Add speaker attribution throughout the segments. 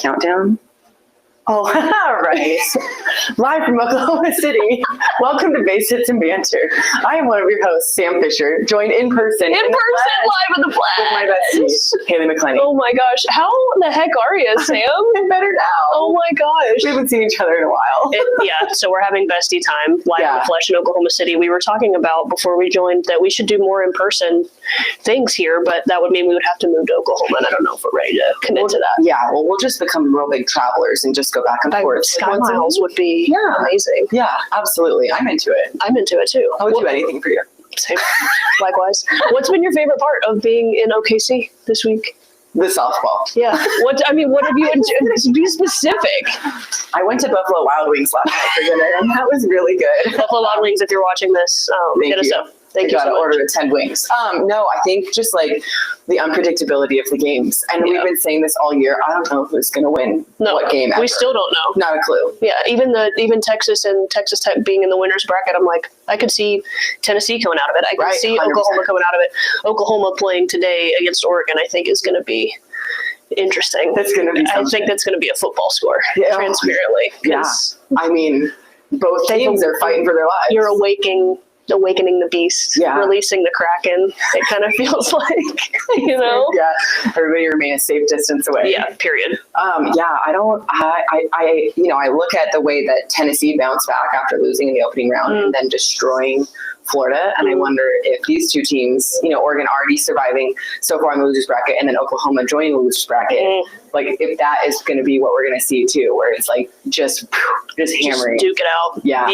Speaker 1: Countdown? Oh, right. Live from Oklahoma City. Welcome to Base Hits and Banter. I am one of your hosts, Sam Fisher, joined in person.
Speaker 2: Live in the flesh.
Speaker 1: With my bestie, Haley McClenny.
Speaker 2: Oh my gosh. How the heck are you, Sam?
Speaker 1: I'm better now.
Speaker 2: Oh my gosh.
Speaker 1: We haven't seen each other in a while.
Speaker 2: So we're having bestie time live in the flesh in Oklahoma City. We were talking about before we joined that we should do more in-person things here, but that would mean we would have to move to Oklahoma, and I don't know if we're ready to commit to that.
Speaker 1: Yeah, well, we'll just become real big travelers and just go back and forth.
Speaker 2: Sky miles would be amazing.
Speaker 1: Yeah, absolutely. I'm into it.
Speaker 2: I'm into it too.
Speaker 1: I would do anything for you.
Speaker 2: Same. Likewise. What's been your favorite part of being in OKC this week?
Speaker 1: The softball.
Speaker 2: Yeah. What have you enjoyed? Be specific.
Speaker 1: I went to Buffalo Wild Wings last night for dinner, and that was really good.
Speaker 2: Buffalo Wild Wings, if you're watching this, hit us up. Thank you so much.
Speaker 1: Order 10 wings. No, I think just like the unpredictability of the games. And we've been saying this all year. I don't know who's going to win what game ever.
Speaker 2: We still don't know.
Speaker 1: Not a clue.
Speaker 2: Yeah, even Texas and Texas Tech being in the winner's bracket, I'm like, I could see Tennessee coming out of it. I could see 100%. Oklahoma coming out of it. Oklahoma playing today against Oregon, I think, is going to be interesting.
Speaker 1: That's going to be something.
Speaker 2: I think that's going to be a football score, transparently.
Speaker 1: Yeah. I mean, both teams are fighting for their lives.
Speaker 2: You're awakening the beast, releasing the Kraken. It kind of feels like,
Speaker 1: Yeah, everybody remain a safe distance away.
Speaker 2: Yeah, period.
Speaker 1: I look at the way that Tennessee bounced back after losing in the opening round and then destroying Florida, and I wonder if these two teams, Oregon already surviving so far in the losers bracket, and then Oklahoma joining the losers bracket, like if that is going to be what we're going to see too, where it's like just hammering,
Speaker 2: duke it out.
Speaker 1: Yeah.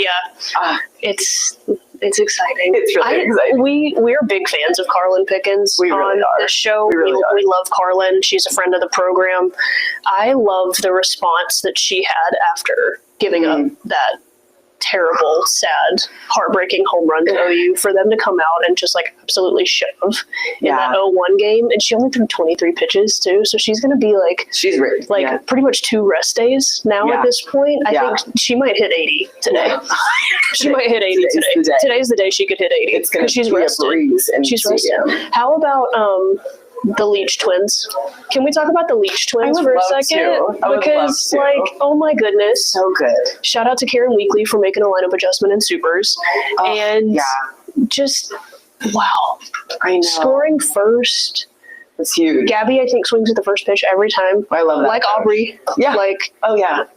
Speaker 2: It's exciting.
Speaker 1: It's really exciting.
Speaker 2: We're big fans of Carlin Pickens on this show. We love Carlin. She's a friend of the program. I love the response that she had after giving up that terrible, sad, heartbreaking home run to OU, for them to come out and just like absolutely shove in that 0-1 game. And she only threw 23 pitches too. So she's going to be pretty much 2 rest days now at this point. I think she might hit 80 today. She might hit 80 today. Today's the day she could hit 80.
Speaker 1: It's going to be
Speaker 2: rested.
Speaker 1: A breeze.
Speaker 2: She's rested. How about the Leach twins? Can we talk about the Leach twins for a second? Because oh my goodness.
Speaker 1: So good.
Speaker 2: Shout out to Karen Weekly for making a lineup adjustment in Supers. Just, wow.
Speaker 1: I know.
Speaker 2: Scoring first.
Speaker 1: It's huge.
Speaker 2: Gabby, I think, swings at the first pitch every time.
Speaker 1: I love that.
Speaker 2: Like Aubrey.
Speaker 1: Yeah.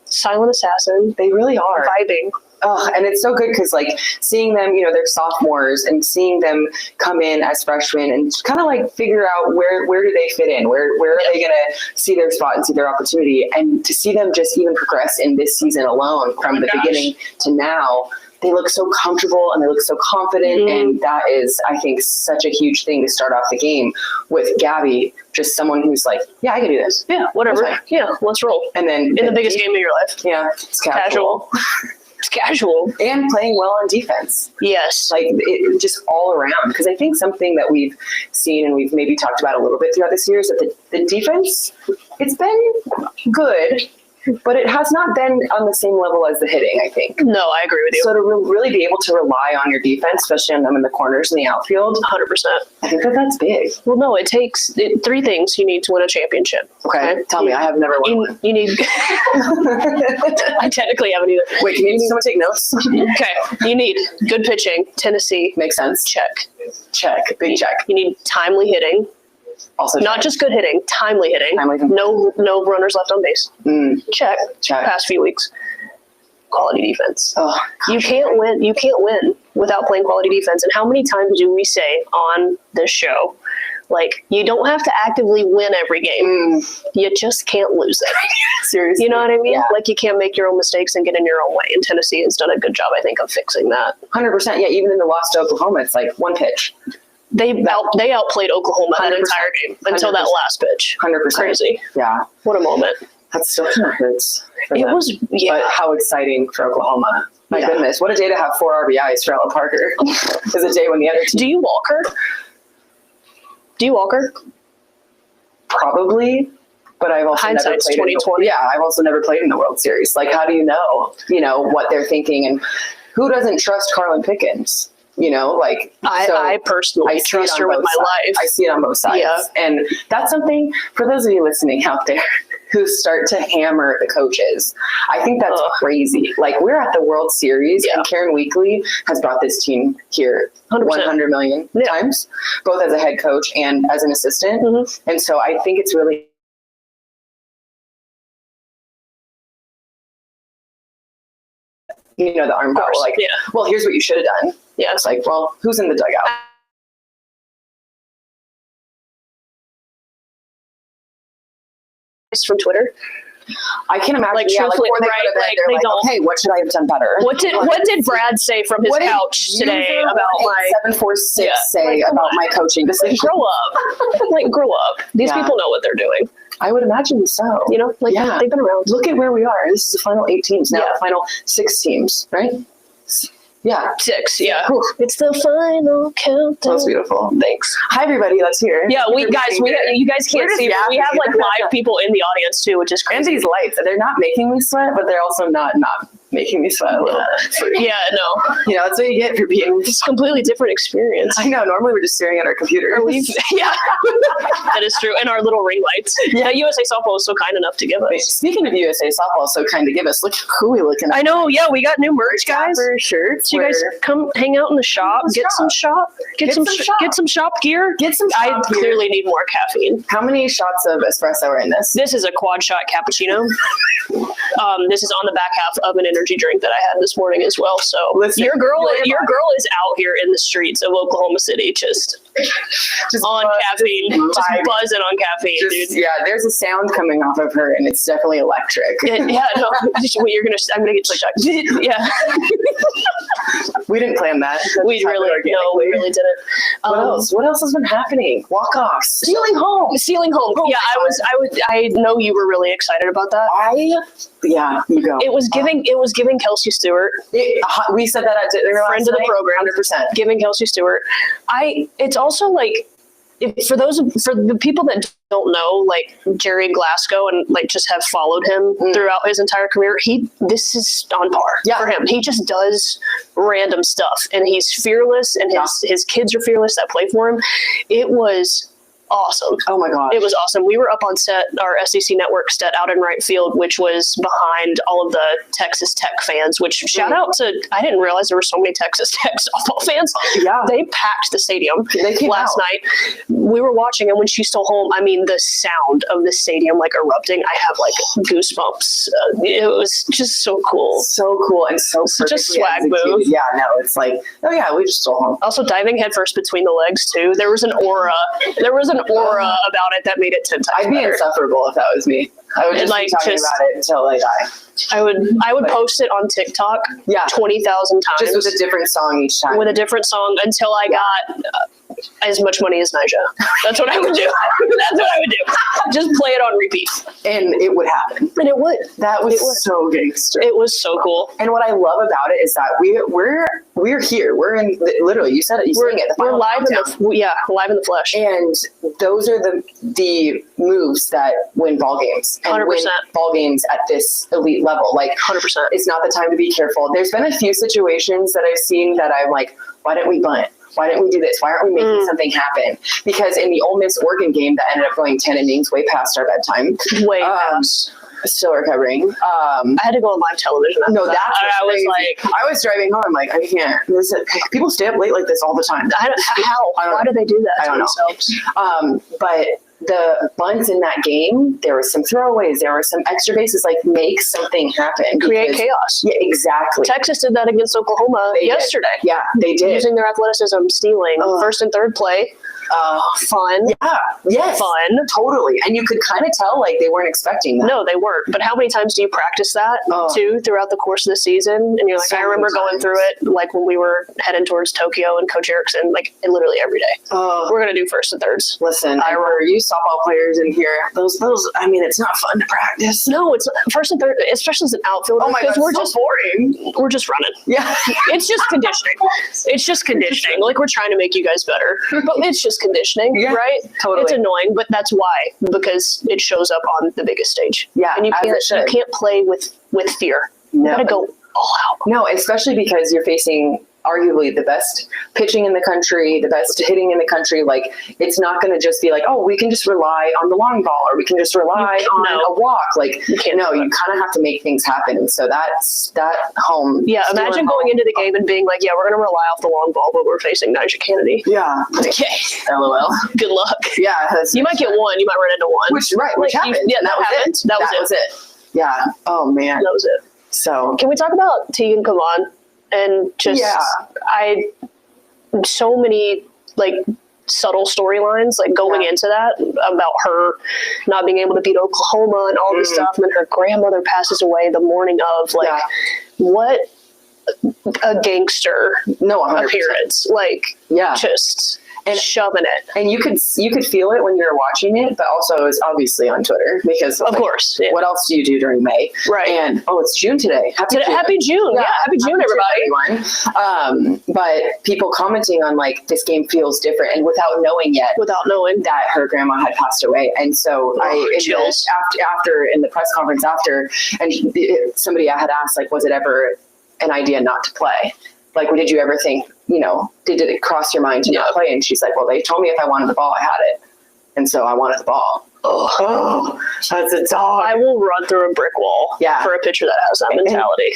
Speaker 2: Silent assassin.
Speaker 1: They really are.
Speaker 2: Vibing.
Speaker 1: Oh, and it's so good because, seeing them, they're sophomores, and seeing them come in as freshmen and kind of, figure out where do they fit in? Where are they going to see their spot and see their opportunity? And to see them just even progress in this season alone from the beginning to now, they look so comfortable and they look so confident. And that is, I think, such a huge thing to start off the game with Gabby, just someone who's like, yeah, I can do this.
Speaker 2: Yeah, whatever. Yeah, let's roll.
Speaker 1: And then
Speaker 2: in the biggest game of your life.
Speaker 1: Yeah, it's casual.
Speaker 2: It's casual.
Speaker 1: And playing well on defense.
Speaker 2: Yes.
Speaker 1: It just all around. Because I think something that we've seen and we've maybe talked about a little bit throughout this year is that the defense, it's been good, but it has not been on the same level as the hitting, I think.
Speaker 2: No, I agree with you.
Speaker 1: So to really be able to rely on your defense, especially on them in the corners and the outfield,
Speaker 2: 100%.
Speaker 1: I think that's big.
Speaker 2: Well, no, it takes 3 things you need to win a championship.
Speaker 1: Okay? Tell me, I have never won one.
Speaker 2: You need... I technically haven't either.
Speaker 1: Wait, can someone take notes?
Speaker 2: Okay. You need good pitching. Tennessee.
Speaker 1: Makes sense.
Speaker 2: Check.
Speaker 1: Big check.
Speaker 2: You need timely hitting.
Speaker 1: Also
Speaker 2: not just good hitting, timely hitting. No runners left on base. Check. Past few weeks. Quality defense.
Speaker 1: Oh,
Speaker 2: you can't win without playing quality defense. And how many times do we say on this show, you don't have to actively win every game. You just can't lose it.
Speaker 1: Seriously.
Speaker 2: You know what I mean?
Speaker 1: Yeah.
Speaker 2: You can't make your own mistakes and get in your own way. And Tennessee has done a good job, I think, of fixing that.
Speaker 1: 100%. Yeah, even in the loss to Oklahoma, it's one pitch.
Speaker 2: They outplayed Oklahoma that entire game until 100%. That last pitch.
Speaker 1: 100%.
Speaker 2: Crazy.
Speaker 1: Yeah.
Speaker 2: What a moment.
Speaker 1: That still kind of hurts.
Speaker 2: It was,
Speaker 1: But how exciting for Oklahoma. My goodness. What a day to have 4 RBIs for Ella Parker. It was a day when the other team...
Speaker 2: Do you walk her?
Speaker 1: Probably. But I've also
Speaker 2: Hindsight's
Speaker 1: never played
Speaker 2: 2020.
Speaker 1: I've also never played in the World Series. How do you know, what they're thinking? And who doesn't trust Carlin Pickens? I personally trust her with my life. I see it on both sides.
Speaker 2: Yeah.
Speaker 1: And that's something, for those of you listening out there, who start to hammer the coaches. I think that's crazy. Like, we're at the World Series, and Karen Weekly has brought this team here 100 million times, both as a head coach and as an assistant. And so I think it's really the arm power. Like, well, here's what you should have done. Yeah. It's like, well, who's in the dugout?
Speaker 2: From Twitter.
Speaker 1: I can imagine,
Speaker 2: like,
Speaker 1: before they
Speaker 2: they
Speaker 1: like,
Speaker 2: don't.
Speaker 1: Okay, what should I have done better?
Speaker 2: What did Brad say from his couch today about my
Speaker 1: 746 say about my coaching decision?
Speaker 2: Grow up. Grow up. These people know what they're doing.
Speaker 1: I would imagine so.
Speaker 2: They've been around.
Speaker 1: Look at where we are. This is the final 8 teams now. The final 6 teams, right? Yeah.
Speaker 2: 6, yeah. Whew. It's the final countdown.
Speaker 1: That's beautiful.
Speaker 2: Thanks.
Speaker 1: Hi, everybody. That's here.
Speaker 2: Yeah, you guys can't see, but we have like live people in the audience too, which is crazy.
Speaker 1: And these lights, they're not making me sweat, but they're also not making me sweat a little bit.
Speaker 2: Yeah, no.
Speaker 1: That's what you get for being...
Speaker 2: It's a completely different experience.
Speaker 1: I know. Normally we're just staring at our computer.
Speaker 2: Yeah. That is true. And our little ring lights. Yeah, USA Softball was so kind enough to give us.
Speaker 1: Speaking of USA Softball, so kind to give us, look who we looking at.
Speaker 2: I know, yeah, we got new merch, guys.
Speaker 1: Shirts.
Speaker 2: So you guys come hang out in the shop, get some shop gear. I clearly need more caffeine.
Speaker 1: How many shots of espresso are in this?
Speaker 2: This is a quad shot cappuccino. This is on the back half of an energy drink that I had this morning as well. So listen, your girl is out here in the streets of Oklahoma City, just on caffeine, just buzzing on caffeine, dude.
Speaker 1: Yeah, there's a sound coming off of her, and it's definitely electric.
Speaker 2: I'm gonna get shocked. Yeah.
Speaker 1: We didn't plan that.
Speaker 2: We really didn't.
Speaker 1: What else has been happening? Walk-offs. Stealing home.
Speaker 2: Yeah, I know you were really excited about that.
Speaker 1: You go.
Speaker 2: It was giving Kelsey Stewart.
Speaker 1: We said that at dinner
Speaker 2: friend of the program.
Speaker 1: 100%.
Speaker 2: Giving Kelsey Stewart. It's also like, for the people that don't know, like, Jerry Glasgow and like just have followed him throughout his entire career, this is on par for him. He just does random stuff, and he's fearless, and his kids are fearless that play for him. It was awesome.
Speaker 1: Oh my God.
Speaker 2: It was awesome. We were up on set, our SEC network set out in right field, which was behind all of the Texas Tech fans, which shout out to, I didn't realize there were so many Texas Tech softball fans. Yeah. They packed the stadium last night. We were watching, and when she stole home, I mean, the sound of the stadium like erupting, I have like goosebumps. It was just so cool.
Speaker 1: So cool and so
Speaker 2: such a swag move.
Speaker 1: Yeah, no, it's like, oh yeah, we just stole home.
Speaker 2: Also diving headfirst between the legs too. There was an aura about it that made it 10 times
Speaker 1: I'd be
Speaker 2: better.
Speaker 1: Insufferable if that was me. I would just be talking about it until I die.
Speaker 2: I would post it on TikTok 20,000 times.
Speaker 1: Just with a different song each time.
Speaker 2: With a different song until I got as much money as Nyjah. That's what I would do. Just play it on repeat.
Speaker 1: And it would happen.
Speaker 2: And it would.
Speaker 1: That was so gangster.
Speaker 2: It was so cool.
Speaker 1: And what I love about it is that we're here. We're in literally, you said it,
Speaker 2: we're live live in the flesh.
Speaker 1: And those are the moves that win ball games. And
Speaker 2: 100%.
Speaker 1: win ball games at this elite level. Like
Speaker 2: 100%.
Speaker 1: It's not the time to be careful. There's been a few situations that I've seen that I'm like, why didn't we bunt? Why didn't we do this? Why aren't we making something happen? Because in the Ole Miss Oregon game that ended up going 10 innings, way past our bedtime.
Speaker 2: Way past.
Speaker 1: Still recovering. I
Speaker 2: had to go on live television.
Speaker 1: No, that's
Speaker 2: I was like,
Speaker 1: I was driving home. I'm like, I can't. People stay up late like this all the time.
Speaker 2: Why do they do that?
Speaker 1: I don't know. But the bunts in that game, there were some throwaways, there were some extra bases, like make something happen.
Speaker 2: Create chaos.
Speaker 1: Yeah, exactly.
Speaker 2: Texas did that against Oklahoma yesterday.
Speaker 1: Yeah, they did.
Speaker 2: Using their athleticism, stealing first and third play. Fun.
Speaker 1: Yeah. Yes.
Speaker 2: Fun.
Speaker 1: Totally. And you could kind of tell like they weren't expecting that.
Speaker 2: No, they weren't. But how many times do you practice that too throughout the course of the season? And you're like, I remember going through it like when we were heading towards Tokyo and Coach Erickson, like literally every day. We're going to do first and thirds.
Speaker 1: Listen, I remember you softball players in here. Those, I mean, it's not fun to practice.
Speaker 2: No, it's first and third, especially as an outfielder.
Speaker 1: Oh my God,
Speaker 2: we're
Speaker 1: so
Speaker 2: just
Speaker 1: boring.
Speaker 2: We're just running.
Speaker 1: Yeah.
Speaker 2: It's just conditioning. It's just conditioning. Like we're trying to make you guys better, but it's just conditioning, right?
Speaker 1: Totally.
Speaker 2: It's annoying, but that's why, because it shows up on the biggest stage.
Speaker 1: Yeah,
Speaker 2: and you can't play with fear. You gotta go all out.
Speaker 1: No, especially because you're facing arguably the best pitching in the country, the best hitting in the country. Like, it's not going to just be like, oh, we can just rely on the long ball, or we can just rely on a walk. Like, you kind of have to make things happen. And so that's that home.
Speaker 2: Yeah, imagine going into the game and being like, yeah, we're going to rely off the long ball, but we're facing Nigel Kennedy.
Speaker 1: Yeah.
Speaker 2: Okay.
Speaker 1: LOL.
Speaker 2: Good luck.
Speaker 1: Yeah.
Speaker 2: You might get one. You might run into one.
Speaker 1: Which happened.
Speaker 2: That was it. That was it.
Speaker 1: Yeah. Oh, man.
Speaker 2: That was it.
Speaker 1: So.
Speaker 2: Can we talk about Tegan Kavan? And just, so many, like, subtle storylines, like, going into that, about her not being able to beat Oklahoma and all this stuff, and then her grandmother passes away the morning of, like, what a gangster appearance. Like, just... and shoving it,
Speaker 1: and you could feel it when you're watching it, but also it's obviously on Twitter because
Speaker 2: of course,
Speaker 1: what else do you do during May?
Speaker 2: Right.
Speaker 1: And it's June today. Happy June.
Speaker 2: Yeah, happy June, everybody.
Speaker 1: But people commenting on like, this game feels different, and without knowing that her grandma had passed away. And so after in the press conference after, and somebody had asked, like, was it ever an idea not to play? Like, did you ever think, did it cross your mind to not play? And she's like, well, they told me if I wanted the ball, I had it. And so I wanted the ball. Oh, that's a dog.
Speaker 2: I will run through a brick wall for a pitcher that has that mentality.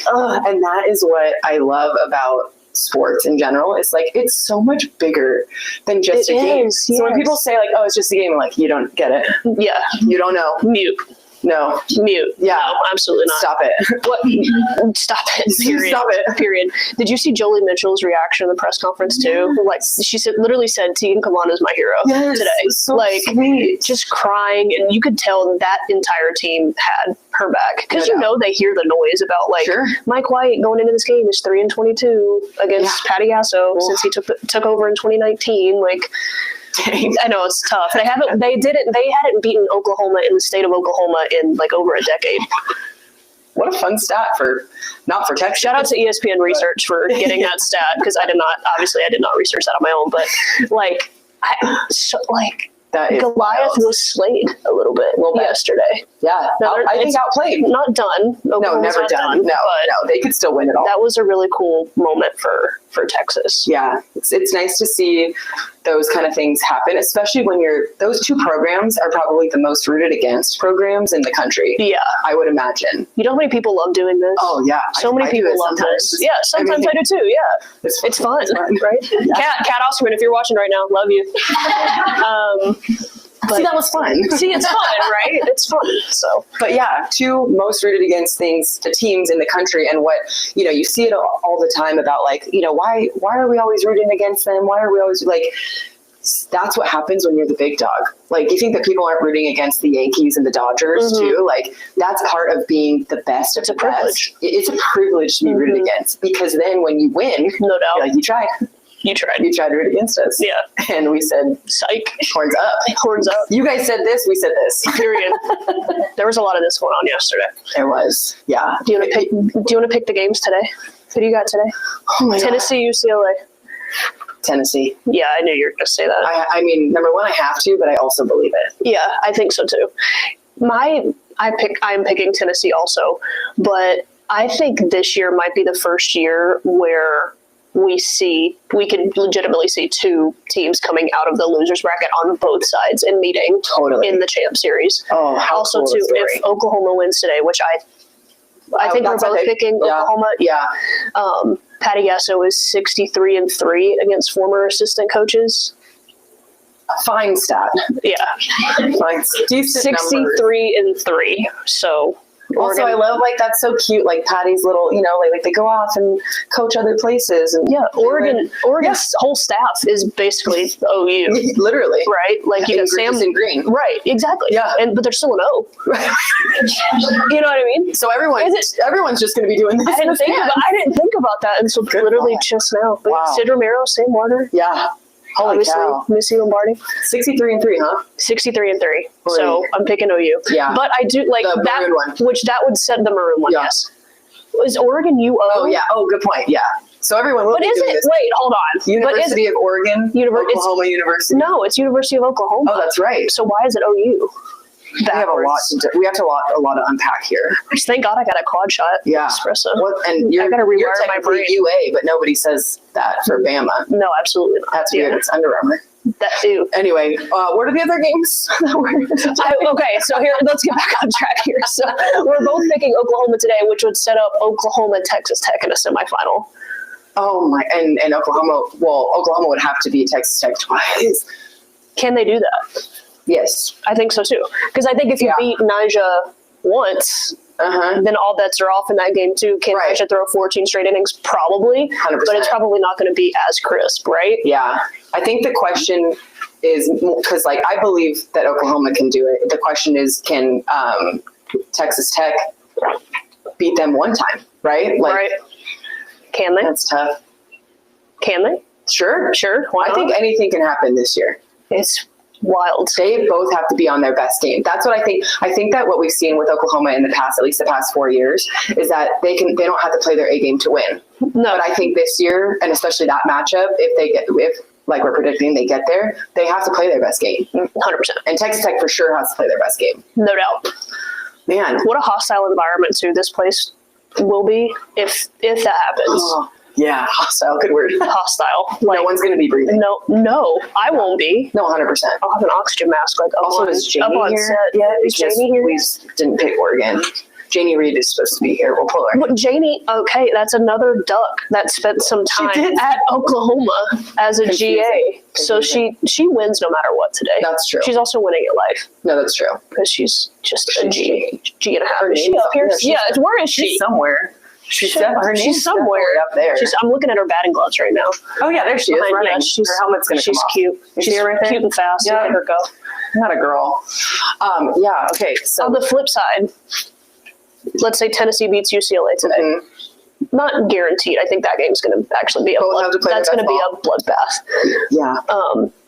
Speaker 1: And that is what I love about sports in general. It's like, it's so much bigger than just a game. So when people say like, oh, it's just a game, I'm like, you don't get it.
Speaker 2: Yeah.
Speaker 1: You don't know.
Speaker 2: Mute.
Speaker 1: No.
Speaker 2: Mute.
Speaker 1: Yeah.
Speaker 2: No, absolutely not.
Speaker 1: Stop it.
Speaker 2: What? Stop it. Period.
Speaker 1: Stop it.
Speaker 2: Period. Did you see Jolie Mitchell's reaction in the press conference too? Like, she literally said, Tegan Kavan is my hero today.
Speaker 1: So sweet.
Speaker 2: Just crying, and you could tell that entire team had her back, because they hear the noise about like Mike White going into this game is 3-22 against Patty Gasso since he took over in 2019. Like, I know it's tough. They hadn't beaten Oklahoma in the state of Oklahoma in like over a decade.
Speaker 1: What a fun stat not for Texas.
Speaker 2: Shout out to ESPN Research for getting that stat, because I did not research that on my own, but Goliath was slayed a little bit yesterday.
Speaker 1: Yeah, I think outplayed.
Speaker 2: Not done.
Speaker 1: No, never done. No, they could still win it all.
Speaker 2: That was a really cool moment for Texas.
Speaker 1: Yeah, it's nice to see those kind of things happen, especially when those two programs are probably the most rooted against programs in the country. Yeah, I would imagine.
Speaker 2: You know how many people love doing this?
Speaker 1: Oh yeah,
Speaker 2: so many people love this. Yeah, sometimes I do too. Yeah, it's fun, right? Kat Osterman, if you're watching right now, love you.
Speaker 1: See, that was fun.
Speaker 2: See, it's fun, right? It's fun. So,
Speaker 1: but yeah, two most rooted against teams in the country, and what you see it all the time about like why are we always rooting against them? Why are we always like? That's what happens when you're the big dog. Like, you think that people aren't rooting against the Yankees and the Dodgers too? Like, that's part of being the best of the best. It's a privilege to be rooted against, because then when you win,
Speaker 2: no doubt,
Speaker 1: you're like, you tried. You tried to root against us.
Speaker 2: Yeah.
Speaker 1: And we said,
Speaker 2: psych.
Speaker 1: Horns up.
Speaker 2: Horns up.
Speaker 1: You guys said this, we said this.
Speaker 2: Period. There was a lot of this going on yesterday.
Speaker 1: There was. Yeah.
Speaker 2: Do you want to pick the games today? Who do you got today?
Speaker 1: Oh my
Speaker 2: Tennessee,
Speaker 1: God.
Speaker 2: UCLA.
Speaker 1: Tennessee.
Speaker 2: Yeah, I knew you were going to say that.
Speaker 1: I mean, number one, I have to, but I also believe it.
Speaker 2: Yeah, I think so too. I'm picking Tennessee also, but I think this year might be the first year where we can legitimately see two teams coming out of the losers bracket on both sides and meeting in the champ series.
Speaker 1: Oh, how
Speaker 2: also
Speaker 1: cool
Speaker 2: too, if Oklahoma wins today, which I think we're both picking Oklahoma.
Speaker 1: Yeah.
Speaker 2: Patty Gasso is 63-3 against former assistant coaches.
Speaker 1: Fine stat.
Speaker 2: Yeah.
Speaker 1: Fine.
Speaker 2: 63-3. So.
Speaker 1: Also, I love, like, that's so cute, like Patty's little, like they go off and coach other places. And
Speaker 2: Oregon's whole staff is basically OU.
Speaker 1: Literally.
Speaker 2: Right? Like, you got Sam
Speaker 1: in green.
Speaker 2: Right, exactly.
Speaker 1: Yeah.
Speaker 2: But they're still an O.
Speaker 1: Right.
Speaker 2: You know what I mean?
Speaker 1: So everyone's just going to be doing this.
Speaker 2: I didn't think about that until literally just now. But
Speaker 1: wow.
Speaker 2: Sid Romero, Sam Warner.
Speaker 1: Yeah. Holy cow.
Speaker 2: Missy Lombardi.
Speaker 1: 63-3, huh?
Speaker 2: 63-3. So I'm picking OU.
Speaker 1: Yeah.
Speaker 2: But I do like
Speaker 1: the
Speaker 2: that
Speaker 1: one.
Speaker 2: Which that would set the maroon one, yes. Is Oregon UO?
Speaker 1: Oh yeah. Oh, good point. Yeah. So everyone will be doing this.
Speaker 2: Wait, hold on.
Speaker 1: University of Oregon? Oklahoma University?
Speaker 2: No, it's University of Oklahoma.
Speaker 1: Oh, that's right.
Speaker 2: So why is it OU?
Speaker 1: We have a lot to do. We have a lot to unpack here.
Speaker 2: Thank God I got a quad shot.
Speaker 1: Yeah.
Speaker 2: Espresso.
Speaker 1: And
Speaker 2: I gotta rewire
Speaker 1: you're
Speaker 2: my brain.
Speaker 1: UA, but nobody says that for Bama.
Speaker 2: No, absolutely not.
Speaker 1: That's weird. It's Under Armour.
Speaker 2: That too.
Speaker 1: Anyway, what are the other games?
Speaker 2: Okay, so here, let's get back on track here. So we're both picking Oklahoma today, which would set up Oklahoma, Texas Tech in a semifinal.
Speaker 1: Oh my, and Oklahoma would have to beat Texas Tech twice.
Speaker 2: Can they do that?
Speaker 1: Yes.
Speaker 2: I think so too. Because I think if you beat Nyjah once, then all bets are off in that game too. Can Nyjah throw 14 straight innings? Probably. 100%. But it's probably not going to be as crisp, right?
Speaker 1: Yeah. I think the question is, because like I believe that Oklahoma can do it. The question is, can Texas Tech beat them one time, right? Like,
Speaker 2: can they?
Speaker 1: That's tough.
Speaker 2: Can they?
Speaker 1: Sure.
Speaker 2: Why not?
Speaker 1: I think anything can happen this year.
Speaker 2: It's wild.
Speaker 1: They both have to be on their best game. That's what I think. I think that what we've seen with Oklahoma in the past, at least the past 4 years, is that they don't have to play their A game to win.
Speaker 2: No.
Speaker 1: But I think this year, and especially that matchup, if like we're predicting they get there, they have to play their best game.
Speaker 2: 100%.
Speaker 1: And Texas Tech for sure has to play their best game.
Speaker 2: No doubt.
Speaker 1: Man.
Speaker 2: What a hostile environment too this place will be if that happens.
Speaker 1: Oh, yeah, hostile, good word.
Speaker 2: Hostile.
Speaker 1: Like, no one's going to be breathing.
Speaker 2: No, I won't be.
Speaker 1: No, 100%.
Speaker 2: I'll have an oxygen mask
Speaker 1: is Janie here?
Speaker 2: Yeah, is Janie here?
Speaker 1: We didn't pick Oregon. Janie Reed is supposed to be here. We'll pull her.
Speaker 2: But Janie, okay, that's another duck that spent some time at Oklahoma as a GA. So she wins no matter what today.
Speaker 1: That's true.
Speaker 2: She's also winning at life.
Speaker 1: No, that's true.
Speaker 2: Because she's just a G and a half.
Speaker 1: Her
Speaker 2: Is she up here? Yeah, where is she?
Speaker 1: She's somewhere. She's
Speaker 2: somewhere
Speaker 1: up there.
Speaker 2: I'm looking at her batting gloves right now.
Speaker 1: Oh yeah, there she is running.
Speaker 2: Yeah,
Speaker 1: her helmet's gonna come off.
Speaker 2: She's cute. She's
Speaker 1: right there?
Speaker 2: Cute and fast.
Speaker 1: Yeah.
Speaker 2: Let her go.
Speaker 1: Not a girl. Yeah. Okay. So
Speaker 2: on the flip side, let's say Tennessee beats UCLA today. Not guaranteed. I think that game's going to actually be a bloodbath.
Speaker 1: Yeah.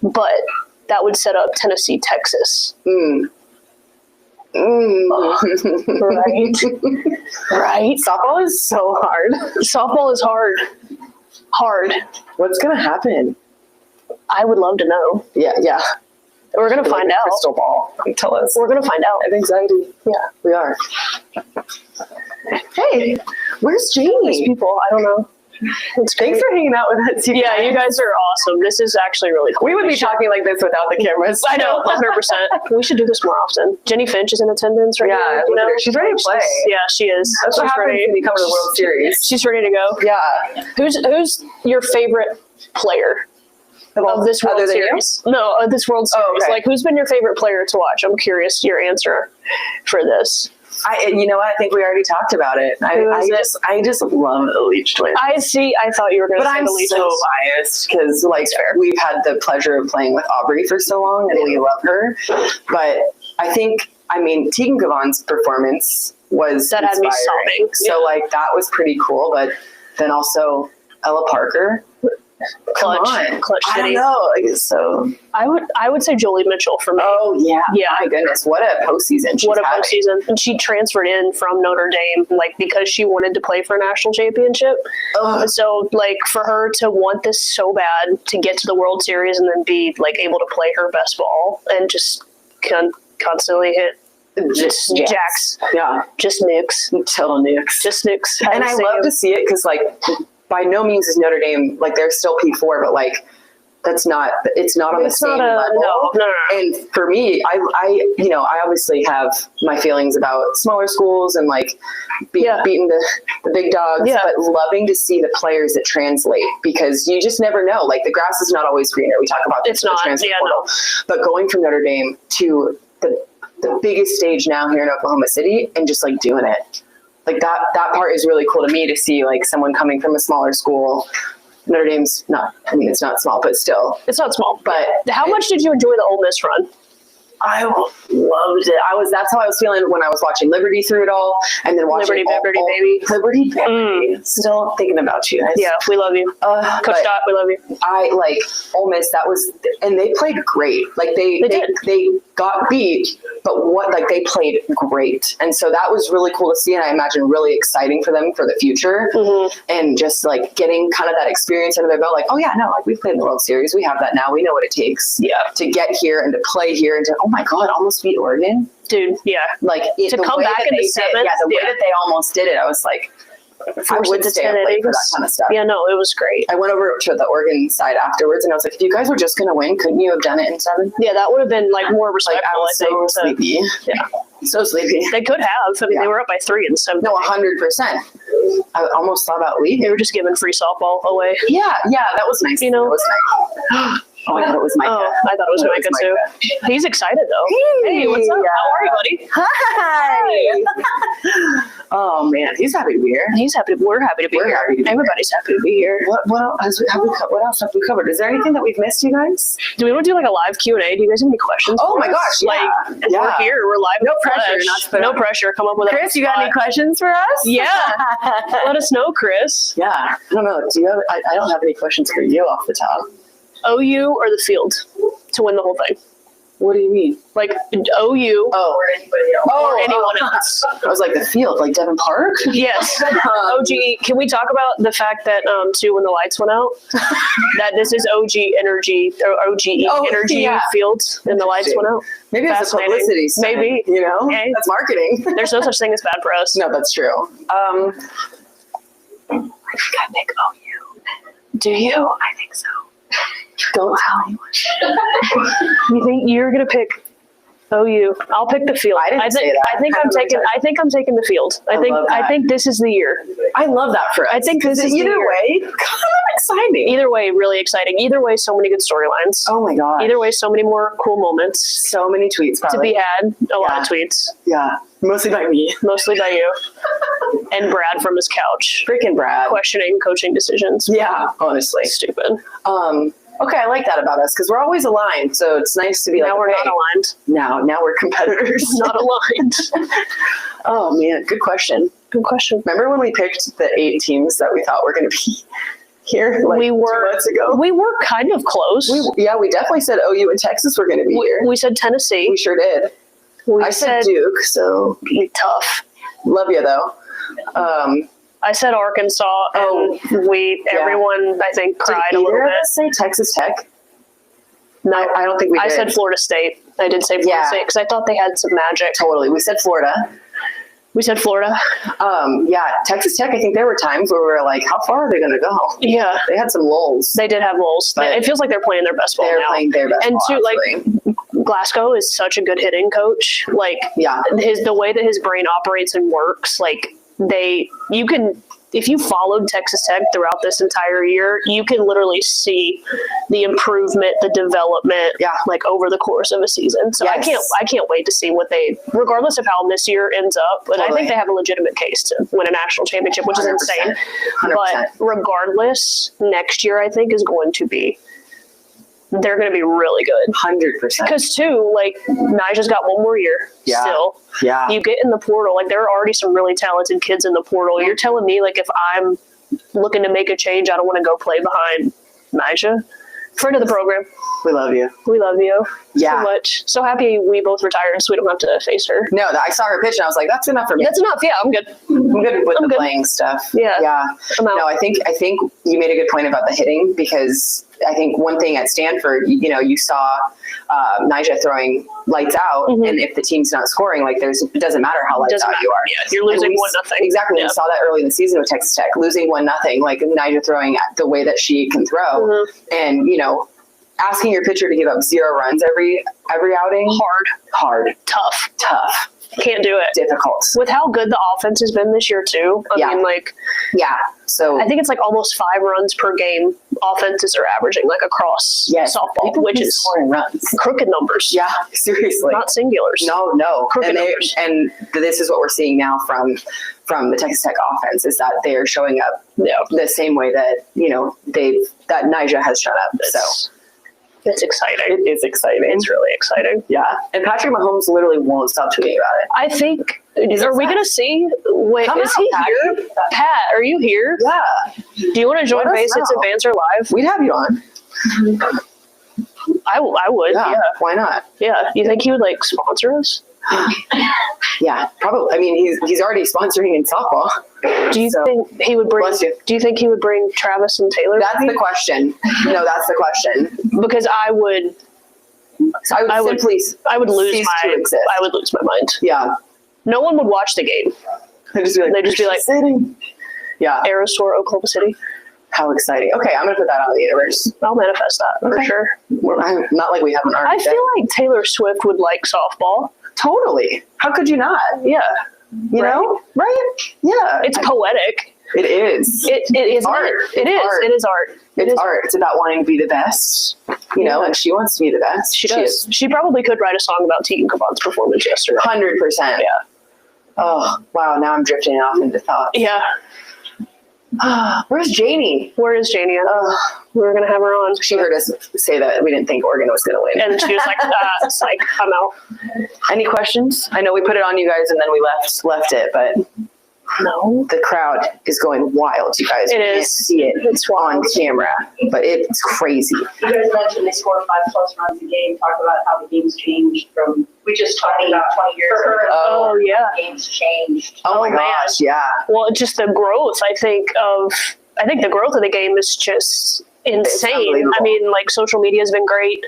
Speaker 2: But that would set up Tennessee, Texas. Right.
Speaker 1: Softball is so hard.
Speaker 2: Softball is hard.
Speaker 1: What's gonna happen?
Speaker 2: I would love to know.
Speaker 1: Yeah.
Speaker 2: We're gonna find out.
Speaker 1: Crystal ball. Tell us.
Speaker 2: We're gonna find out.
Speaker 1: I have anxiety. Yeah, we are. Hey, where's Jamie?
Speaker 2: These people, I don't know.
Speaker 1: Thanks for hanging out with us.
Speaker 2: You guys are awesome. This is actually really cool.
Speaker 1: We would be talking like this without the cameras.
Speaker 2: I know, 100%. We should do this more often. Jenny Finch is in attendance right now.
Speaker 1: Yeah, she's ready to play.
Speaker 2: She is.
Speaker 1: That's what happens when you come to the World Series.
Speaker 2: She's ready to go.
Speaker 1: Yeah.
Speaker 2: Who's your favorite player of this World Series? No, of this World Series.
Speaker 1: Okay.
Speaker 2: Like, who's been your favorite player to watch? I'm curious your answer for this.
Speaker 1: You know what? I think we already talked about it. I just love the Leach twins.
Speaker 2: I thought you were going to say the Leach twins.
Speaker 1: But I'm so biased because we've had the pleasure of playing with Aubrey for so long and we love her. But I think, Tegan Kavan's performance was
Speaker 2: that had me sobbing.
Speaker 1: So that was pretty cool. But then also Ella Parker.
Speaker 2: Clutch City.
Speaker 1: I don't know. So
Speaker 2: I would say Jolie Mitchell for me.
Speaker 1: Oh yeah.
Speaker 2: Yeah.
Speaker 1: My goodness, what a postseason!
Speaker 2: Postseason! And she transferred in from Notre Dame, because she wanted to play for a national championship. So for her to want this so bad to get to the World Series and then be able to play her best ball and just constantly hit. Just jacks.
Speaker 1: Yeah.
Speaker 2: Just nicks.
Speaker 1: Total nicks.
Speaker 2: Just nicks.
Speaker 1: And I love to see it because by no means is Notre Dame they're still P4, but it's not on the same level.
Speaker 2: No.
Speaker 1: And for me, I obviously have my feelings about smaller schools and beating the big dogs, but loving to see the players that translate because you just never know. The grass is not always greener. We talk about this in the transfer portal, but going from Notre Dame to the biggest stage now here in Oklahoma City and just doing it. That part is really cool to me to see someone coming from a smaller school. Notre Dame's not, it's not small, but still.
Speaker 2: It's not small. But how much did you enjoy the Ole Miss run?
Speaker 1: I loved it. That's how I was feeling when I was watching Liberty through it all, and then watching Liberty baby. Still thinking about you guys.
Speaker 2: Yeah, we love you, Coach Dot. We love you.
Speaker 1: I Ole Miss. That was, and they played great. They got beat, but they played great, and so that was really cool to see, and I imagine really exciting for them for the future, and just getting kind of that experience under their belt. We played in the World Series. We have that now. We know what it takes. To get here and to play here and to oh my God, almost beat Oregon.
Speaker 2: Dude, yeah.
Speaker 1: Like
Speaker 2: to come back in the seventh,
Speaker 1: the way that they almost did it, I was like, I would stay up late for that kind of stuff.
Speaker 2: Yeah, no, it was great.
Speaker 1: I went over to the Oregon side afterwards, and I was like, if you guys were just going to win, couldn't you have done it in 7?
Speaker 2: Yeah, that would have been like more respectful.
Speaker 1: I was so sleepy.
Speaker 2: Yeah.
Speaker 1: So sleepy.
Speaker 2: They could have. I mean, they were up by 3 in 7.
Speaker 1: No, 100%. I almost thought about leaving.
Speaker 2: They were just giving free softball away.
Speaker 1: Yeah, that was nice.
Speaker 2: You know?
Speaker 1: That was nice. Oh, I thought it was Micah.
Speaker 2: Oh, I thought it was Micah too. He's excited though. Hey, what's up? How are you, buddy?
Speaker 1: Hi. Oh man, he's happy to be here.
Speaker 2: We're happy to be here. Everybody's happy to be here.
Speaker 1: What else have we covered? Is there anything that we've missed, you guys?
Speaker 2: Do we want to do like a live Q&A? Do you guys have any questions?
Speaker 1: Oh my gosh, yeah.
Speaker 2: We're here. We're live.
Speaker 1: No pressure.
Speaker 2: No pressure. Come up with
Speaker 1: Chris, you got any questions for us?
Speaker 2: Yeah. Let us know, Chris.
Speaker 1: Yeah. I don't know. Do you have? I don't have any questions for you off the top.
Speaker 2: OU or the field to win the whole thing?
Speaker 1: What do you mean?
Speaker 2: Like OU or anybody else. Or anyone else.
Speaker 1: I was like, the field, like Devon Park?
Speaker 2: Yes. OG. Can we talk about the fact that, too, when the lights went out, that this is OG Energy, or OGE Energy Field, and the lights went out?
Speaker 1: Maybe it's a publicity stunt.
Speaker 2: Maybe.
Speaker 1: You know?
Speaker 2: Hey.
Speaker 1: That's marketing.
Speaker 2: There's no such thing as bad press.
Speaker 1: No, that's true. I think I pick OU.
Speaker 2: Do you?
Speaker 1: I think so. Don't tell anyone.
Speaker 2: You think you're gonna pick OU? I'll pick the field. I think I'm taking the field. I think this is the year.
Speaker 1: I love that for us.
Speaker 2: I think this is
Speaker 1: either way. Kind of exciting.
Speaker 2: Either way, really exciting. Either way, so many good storylines.
Speaker 1: Oh my god.
Speaker 2: Either way, so many more cool moments.
Speaker 1: So many tweets probably
Speaker 2: to be had. A lot of tweets.
Speaker 1: Yeah. Mostly by me.
Speaker 2: Mostly by you. And Brad from his couch.
Speaker 1: Freaking Brad.
Speaker 2: Questioning coaching decisions.
Speaker 1: Yeah, honestly.
Speaker 2: Stupid.
Speaker 1: Okay, I like that about us because we're always aligned. So it's nice to be
Speaker 2: now we're not aligned.
Speaker 1: Now we're competitors.
Speaker 2: Not aligned.
Speaker 1: Oh man, good question.
Speaker 2: Good question.
Speaker 1: Remember when we picked the 8 teams that we thought were going to be here? Like 2 months ago.
Speaker 2: We were kind of close.
Speaker 1: We definitely said OU and Texas were going to be here.
Speaker 2: We said Tennessee.
Speaker 1: We sure did. I said Duke. So
Speaker 2: tough.
Speaker 1: Love you though.
Speaker 2: I said Arkansas, and everyone, I think, cried a little bit.
Speaker 1: Did either of us say Texas Tech? No, I don't think we did.
Speaker 2: I said Florida State. I did say Florida State because I thought they had some magic.
Speaker 1: Totally. We said Florida. Texas Tech, I think there were times where we were like, how far are they going to go?
Speaker 2: Yeah.
Speaker 1: They had some lulls.
Speaker 2: They did have lulls. It feels like they're playing their best ball now.
Speaker 1: They're playing their best ball,
Speaker 2: like, Glasgow is such a good hitting coach. Like, the way that his brain operates and works, like, if you followed Texas Tech throughout this entire year, you can literally see the improvement, the development, like over the course of a season. So I can't wait to see what regardless of how this year ends up. But I think they have a legitimate case to win a national championship, which is insane.
Speaker 1: 100%.
Speaker 2: But regardless, next year I think is going to be. They're going to be really good.
Speaker 1: 100%.
Speaker 2: Because, too, like, Nija's got one more year still.
Speaker 1: Yeah.
Speaker 2: You get in the portal. Like, there are already some really talented kids in the portal. You're telling me, like, if I'm looking to make a change, I don't want to go play behind Nija. Friend of the program.
Speaker 1: We love you.
Speaker 2: We love you
Speaker 1: so
Speaker 2: much. So happy we both retired so we don't have to face her.
Speaker 1: No, I saw her pitch and I was like, that's enough for me.
Speaker 2: That's enough. Yeah, I'm good.
Speaker 1: I'm good with the playing stuff.
Speaker 2: Yeah.
Speaker 1: No, I think you made a good point about the hitting because I think one thing at Stanford, you saw Nija throwing lights out, and if the team's not scoring, like it doesn't matter how lights out you are.
Speaker 2: Yeah, you're losing 1-0.
Speaker 1: Exactly. We saw that early in the season with Texas Tech, losing 1-0, like Nija throwing the way that she can throw, and asking your pitcher to give up 0 runs every outing. Hard. Tough.
Speaker 2: Can't do it.
Speaker 1: Difficult.
Speaker 2: With how good the offense has been this year, too. I mean, like...
Speaker 1: Yeah. So
Speaker 2: I think it's like almost 5 runs per game offenses are averaging, like, across softball, which is
Speaker 1: scoring runs.
Speaker 2: Crooked numbers.
Speaker 1: Yeah, seriously.
Speaker 2: Not singulars.
Speaker 1: No.
Speaker 2: Crooked numbers.
Speaker 1: And this is what we're seeing now from the Texas Tech offense is that they are showing up the same way that, that Nija has shown up.
Speaker 2: It's exciting.
Speaker 1: It is exciting.
Speaker 2: It's really exciting.
Speaker 1: Yeah. And Patrick Mahomes literally won't stop tweeting about it.
Speaker 2: I think, are we going to see? Wait, is he here? Pat, are you here?
Speaker 1: Yeah.
Speaker 2: Do you want to join Face Hits and Banter Live?
Speaker 1: We'd have you on.
Speaker 2: I would. Yeah.
Speaker 1: Why not?
Speaker 2: Yeah. You think he would sponsor us?
Speaker 1: Yeah, probably. I mean, he's already sponsoring in softball.
Speaker 2: Do you think he would bring? Do you think he would bring Travis and Taylor?
Speaker 1: That's the question. No, that's the question.
Speaker 2: Because I would
Speaker 1: So I would lose
Speaker 2: my mind.
Speaker 1: Yeah.
Speaker 2: No one would watch the game. They'd just be like,
Speaker 1: sitting. Yeah.
Speaker 2: Aerostore, Oklahoma City.
Speaker 1: How exciting. Okay, I'm going to put that out of the universe.
Speaker 2: I'll manifest that for sure.
Speaker 1: Not like we haven't already.
Speaker 2: I feel like Taylor Swift would like softball.
Speaker 1: Totally. How could you not?
Speaker 2: Yeah.
Speaker 1: You know? Right? Yeah.
Speaker 2: It's poetic.
Speaker 1: It is.
Speaker 2: It is art. It is. Art. It is art.
Speaker 1: It's art. It's about wanting to be the best, and she wants to be the best.
Speaker 2: She does. She probably could write a song about Tegan Kavan's performance yesterday.
Speaker 1: 100%. Yeah. Oh, wow. Now I'm drifting off into thought.
Speaker 2: Yeah.
Speaker 1: Where's Janie?
Speaker 2: Where is Janie? We were going to have her on.
Speaker 1: She heard us say that we didn't think Oregon was going to win.
Speaker 2: And she was like, psych, I'm out.
Speaker 1: Any questions? I know we put it on you guys and then we left it, but
Speaker 2: no.
Speaker 1: The crowd is going wild, you guys.
Speaker 2: It
Speaker 1: You can't
Speaker 2: is.
Speaker 1: see it
Speaker 2: It's wild.
Speaker 1: on camera, but it's crazy.
Speaker 3: You guys mentioned they scored 5+ runs a game. Talk about how the game's changed from, we just talked about 20 years ago.
Speaker 2: Oh, yeah.
Speaker 3: The game's changed.
Speaker 1: Oh my gosh, yeah.
Speaker 2: Well, just the growth, I think the growth of the game is just insane. I mean, like, social media has been great.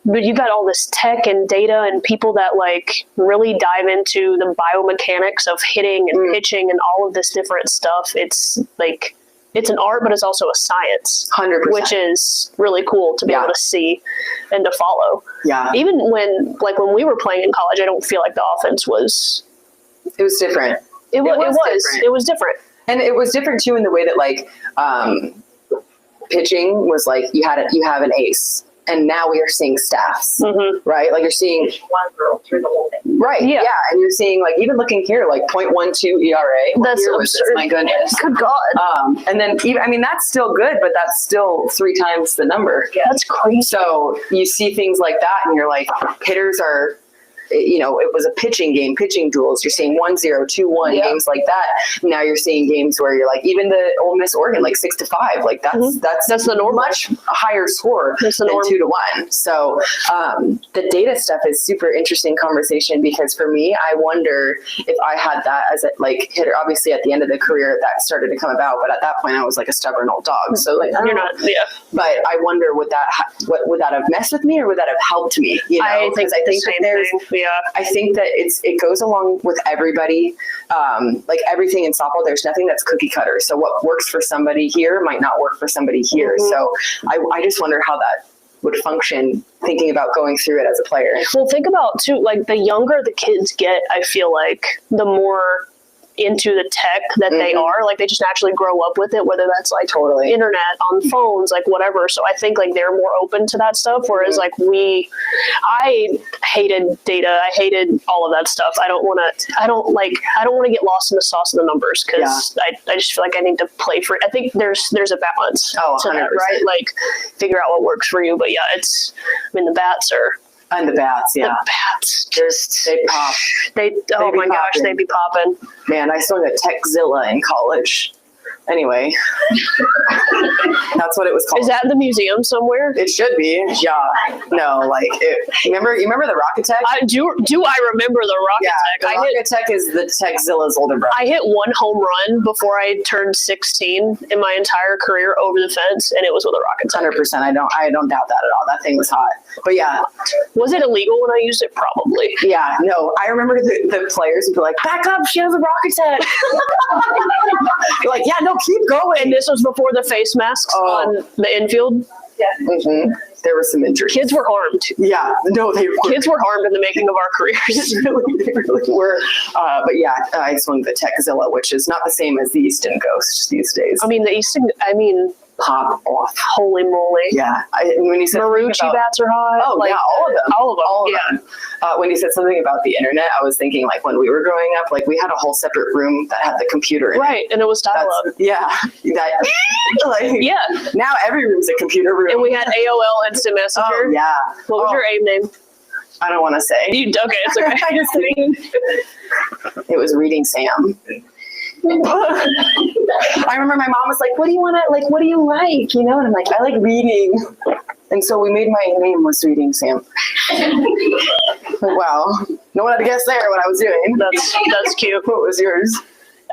Speaker 2: But you've got all this tech and data and people that like really dive into the biomechanics of hitting and pitching and all of this different stuff. It's like, it's an art, but it's also a science.
Speaker 1: 100%.
Speaker 2: Which is really cool to be able to see and to follow.
Speaker 1: Yeah.
Speaker 2: Even when we were playing in college, I don't feel like the offense was.
Speaker 1: It was different.
Speaker 2: It was different.
Speaker 1: And it was different too in the way that like pitching was like you have an ace. And now we are seeing staffs, right? Like you're seeing
Speaker 3: one girl through the whole thing.
Speaker 1: Right. Yeah. And you're seeing like, even looking here, like 0.12 ERA.
Speaker 2: That's absurd.
Speaker 1: My goodness.
Speaker 2: Good God.
Speaker 1: And then even, I mean, that's still good, but that's still 3 times the number.
Speaker 2: Yeah. That's crazy.
Speaker 1: So you see things like that and you're like, hitters are, it was a pitching game, pitching duels. You're seeing 1-0, 2-1 games like that. Now you're seeing games where you're like, even the Ole Miss Oregon, like 6-5, like that's
Speaker 2: the norm.
Speaker 1: Much higher score than 2-1. So the data stuff is super interesting conversation because for me, I wonder if I had that as a like hitter. Obviously, at the end of the career, that started to come about, but at that point, I was like a stubborn old dog. So like,
Speaker 2: you're not,
Speaker 1: But I wonder would that have messed with me or would that have helped me?
Speaker 2: I think
Speaker 1: that there's.
Speaker 2: Yeah.
Speaker 1: I think that it goes along with everybody. Like everything in softball, there's nothing that's cookie cutter. So what works for somebody here might not work for somebody here. So I just wonder how that would function thinking about going through it as a player.
Speaker 2: Well, think about too, like the younger the kids get, I feel like the more into the tech that they are, like they just naturally grow up with it, whether that's like internet, on phones, like whatever. So I think like they're more open to that stuff, whereas like I hated data, I hated all of that stuff. I don't want to get lost in the sauce of the numbers because I just feel like I need to play for it. I think there's a balance to that, right? Like figure out what works for you. But yeah, the bats are.
Speaker 1: And the bats, yeah.
Speaker 2: The bats just
Speaker 1: they pop.
Speaker 2: Oh my gosh, they be popping.
Speaker 1: Man, I swung a Techzilla in college. Anyway, that's what it was called.
Speaker 2: Is that in the museum somewhere?
Speaker 1: It should be. Yeah. No, like you remember the Rocket Tech?
Speaker 2: Do I remember the Rocket Tech?
Speaker 1: The Rocket Tech is the Techzilla's older brother.
Speaker 2: I hit one home run before I turned 16 in my entire career over the fence, and it was with a Rocket Tech.
Speaker 1: 100%. I don't doubt that at all. That thing was hot. But yeah.
Speaker 2: Was it illegal when I used it? Probably.
Speaker 1: Yeah. No, I remember the players would be like, "Back up! She has a Rocket Tech." You're like, "Yeah, no, keep going."
Speaker 2: And this was before the face masks on the infield.
Speaker 3: Yeah.
Speaker 1: There were some injuries.
Speaker 2: Kids were harmed.
Speaker 1: Yeah. No, they were.
Speaker 2: Kids were harmed in the making of our careers.
Speaker 1: They really were. But yeah, I swung the Techzilla, which is not the same as the Easton Ghost these days.
Speaker 2: I mean,
Speaker 1: pop off.
Speaker 2: Holy moly.
Speaker 1: Yeah. When you said
Speaker 2: Marucci bats are hot.
Speaker 1: Oh, like, yeah, all of them.
Speaker 2: All of them.
Speaker 1: When you said something about the internet, I was thinking like when we were growing up, like we had a whole separate room that had the computer in it.
Speaker 2: Right, and it was dial-up.
Speaker 1: Yeah. Now every room's a computer room.
Speaker 2: And we had AOL Instant Messenger.
Speaker 1: Oh, yeah.
Speaker 2: What was your AIM name?
Speaker 1: I don't want to say.
Speaker 2: Okay, it's okay.
Speaker 1: I just kidding. It was Reading Sam. I remember my mom was like, what do you want to, like, what do you like? You know, and I'm like, I like reading. And so my name was Reading Sam. Like, wow. No one had to guess there what I was doing.
Speaker 2: That's cute.
Speaker 1: What was yours?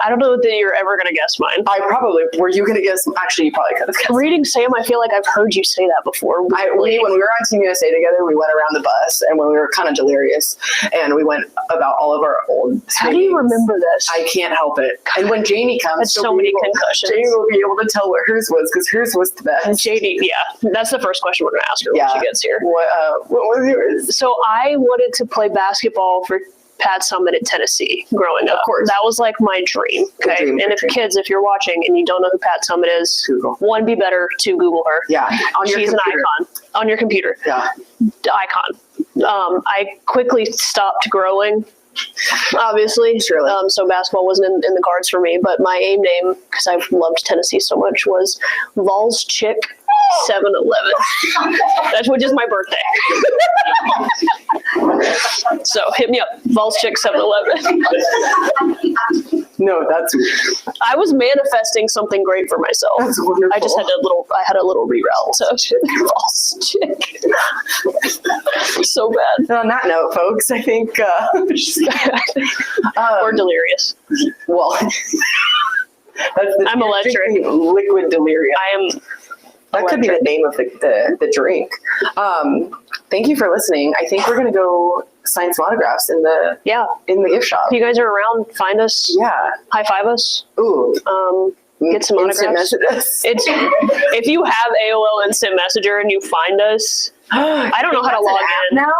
Speaker 2: I don't know that you're ever going to guess mine.
Speaker 1: Were you going to guess? Actually, you probably could have guessed.
Speaker 2: Reading Sam, I feel like I've heard you say that before.
Speaker 1: When we were on Team USA together, we went around the bus, and when we were kind of delirious, and we went about all of our old
Speaker 2: How do you remember this?
Speaker 1: I can't help it. And when Janie comes,
Speaker 2: That's so many concussions.
Speaker 1: Janie will be able to tell what hers was, because hers was the best.
Speaker 2: JD, yeah. That's the first question we're going to ask her when she gets here.
Speaker 1: What was yours?
Speaker 2: So I wanted to play basketball for Pat Summitt at Tennessee growing up.
Speaker 1: Of course.
Speaker 2: That was like my dream. Okay. And if you're watching and you don't know who Pat Summitt is,
Speaker 1: Google.
Speaker 2: 1, be better, 2, Google her.
Speaker 1: Yeah.
Speaker 2: She's an icon on your computer.
Speaker 1: Yeah.
Speaker 2: Icon. I quickly stopped growing, obviously.
Speaker 1: Surely.
Speaker 2: So basketball wasn't in the cards for me, but my AIM name, because I loved Tennessee so much, was Vols Chick 7-11. That's which is my birthday. So hit me up, Vols Chick 7-11.
Speaker 1: No, that's weird.
Speaker 2: I was manifesting something great for myself.
Speaker 1: That's wonderful.
Speaker 2: I just had a little reroute to Vols Chick. So bad.
Speaker 1: And on that note, folks, I think
Speaker 2: or delirious.
Speaker 1: Well,
Speaker 2: I'm electric.
Speaker 1: Liquid delirium.
Speaker 2: I am.
Speaker 1: That could be the name of the drink. Thank you for listening. I think we're gonna go sign some autographs in the gift shop.
Speaker 2: If you guys are around, find us.
Speaker 1: Yeah.
Speaker 2: High five us.
Speaker 1: Ooh.
Speaker 2: Get some
Speaker 1: Instant
Speaker 2: autographs.
Speaker 1: message us.
Speaker 2: If you have AOL Instant Messenger and you find us, I don't know how to log in
Speaker 1: now.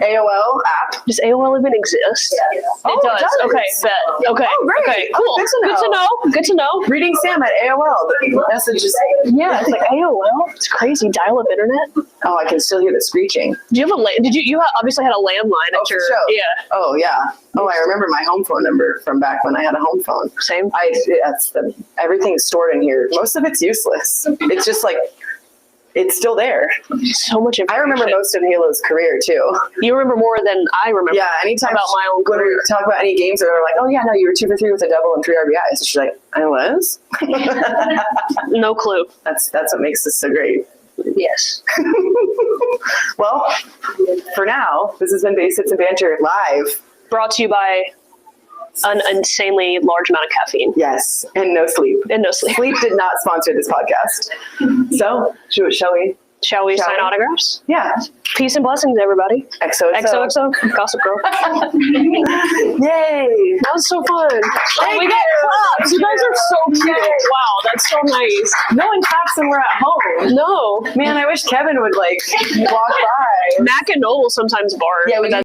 Speaker 1: AOL app.
Speaker 2: Does AOL even exist?
Speaker 3: Yeah.
Speaker 2: It does. Okay, bet. Okay.
Speaker 1: Oh, great.
Speaker 2: Okay, cool. Good to know.
Speaker 1: Reading Sam at AOL. The message is.
Speaker 2: Yeah, it's like AOL. It's crazy. Dial-up internet.
Speaker 1: Oh, I can still hear the screeching.
Speaker 2: Do you have you obviously had a landline at your
Speaker 1: show.
Speaker 2: Yeah.
Speaker 1: Oh yeah. Oh, I remember my home phone number from back when I had a home phone.
Speaker 2: Same.
Speaker 1: Everything's stored in here. Most of it's useless. It's just like. It's still there.
Speaker 2: So much information.
Speaker 1: I remember most of Halo's career too.
Speaker 2: You remember more than I remember.
Speaker 1: Yeah, anytime
Speaker 2: about my own
Speaker 1: when
Speaker 2: career.
Speaker 1: we talk about any games, they're like, "Oh yeah, no, you were 2 for 3 with a double and 3 RBIs." And she's like, "I was."
Speaker 2: No clue.
Speaker 1: That's what makes this so great.
Speaker 2: Yes.
Speaker 1: Well, for now, this has been Base Hits and Banter live.
Speaker 2: Brought to you by an insanely large amount of caffeine.
Speaker 1: Yes, and no sleep. Sleep did not sponsor this podcast. So, shall we?
Speaker 2: Shall we sign autographs?
Speaker 1: Yeah.
Speaker 2: Peace and blessings, everybody.
Speaker 1: XOXO.
Speaker 2: Gossip Girl.
Speaker 1: Yay!
Speaker 2: That was so fun. We got claps. You guys are so cute. Wow, that's so nice.
Speaker 1: No one claps when we're at home.
Speaker 2: No.
Speaker 1: Man, I wish Kevin would walk by.
Speaker 2: Mac and Noel sometimes bark.
Speaker 1: Yeah,